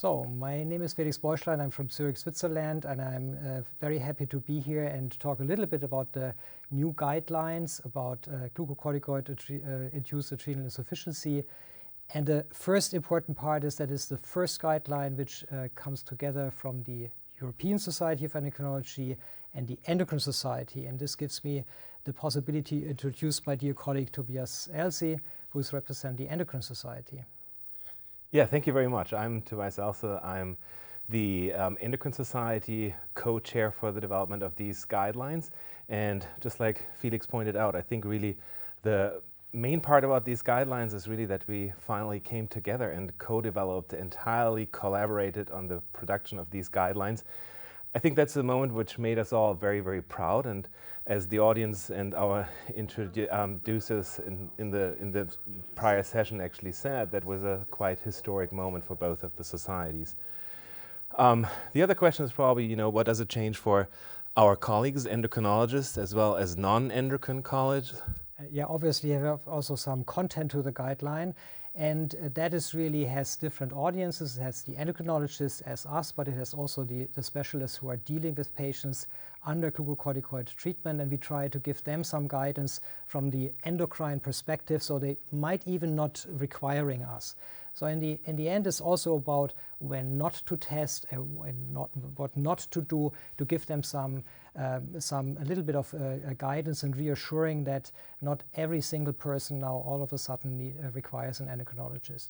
So, my name is Felix Beuschlein, I'm from Zurich, Switzerland, and I'm very happy to be here and talk a little bit about the new guidelines about glucocorticoid-induced adrenal insufficiency. And the first important part is that it's the first guideline which comes together from the European Society of Endocrinology and the Endocrine Society. And this gives me the possibility to introduce my dear colleague Tobias Else, who is representing the Endocrine Society. Yeah, thank you very much. I'm Tobias Else. I'm the Endocrine Society co-chair for the development of these guidelines. And just like Felix pointed out, I think really the main part about these guidelines is really that we finally came together and co-developed, entirely collaborated on the production of these guidelines. I think that's a moment which made us all very, very proud. And as the audience and our introducers in the prior session actually said, that was a quite historic moment for both of the societies. The other question is probably, what does it change for our colleagues, endocrinologists, as well as non-endocrine colleagues? Yeah, obviously you have also some content to the guideline, and that is really has different audiences. It has the endocrinologists as us, but it has also the specialists who are dealing with patients under glucocorticoid treatment, and we try to give them some guidance from the endocrine perspective, so they might even not requiring us. So in the end, it's also about when not to test, what not to do, to give them a little bit of guidance and reassuring that not every single person now all of a sudden requires an endocrinologist.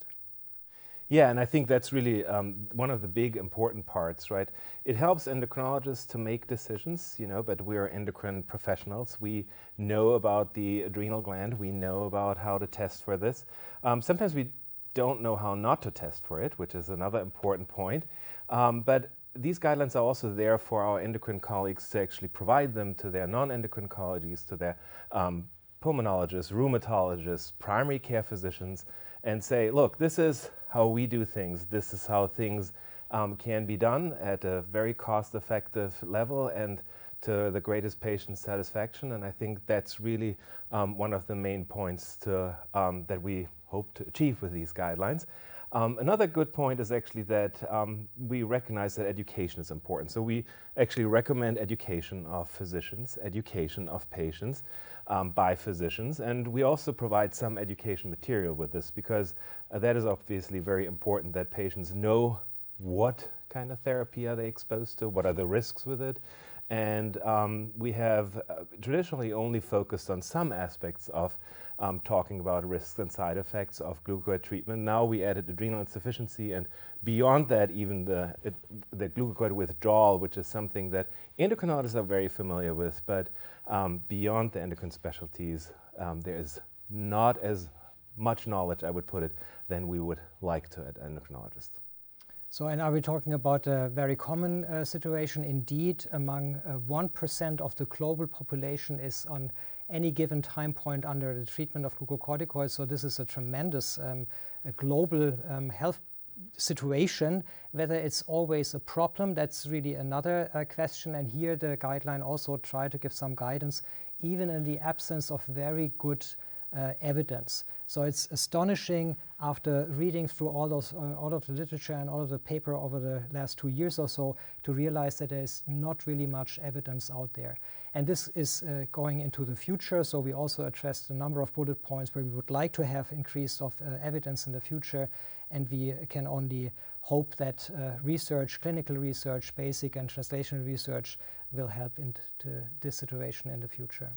Yeah, and I think that's really one of the big important parts, right? It helps endocrinologists to make decisions, but we are endocrine professionals. We know about the adrenal gland. We know about how to test for this. Sometimes we don't know how not to test for it, which is another important point. But these guidelines are also there for our endocrine colleagues to actually provide them to their non-endocrine colleagues, to their pulmonologists, rheumatologists, primary care physicians, and say, look, this is how we do things. This is how things can be done at a very cost-effective level and to the greatest patient satisfaction. And I think that's really one of the main points that we hope to achieve with these guidelines. Another good point is actually that we recognize that education is important. So we actually recommend education of physicians, education of patients by physicians, and we also provide some education material with this because that is obviously very important that patients know what kind of therapy are they exposed to, what are the risks with it. And we have traditionally only focused on some aspects of talking about risks and side effects of glucocorticoid treatment. Now we added adrenal insufficiency, and beyond that even the glucocorticoid withdrawal, which is something that endocrinologists are very familiar with, but beyond the endocrine specialties, there is not as much knowledge, I would put it, than we would like to at endocrinologists. So, and are we talking about a very common situation? Indeed, among 1% of the global population is on any given time point under the treatment of glucocorticoids. So this is a tremendous global health situation. Whether it's always a problem, that's really another question. And here the guideline also try to give some guidance, even in the absence of very good evidence. So it's astonishing after reading through all of the literature and all of the paper over the last 2 years or so to realize that there is not really much evidence out there. And this is going into the future, so we also addressed a number of bullet points where we would like to have increase of evidence in the future, and we can only hope that research, clinical research, basic and translational research will help into this situation in the future.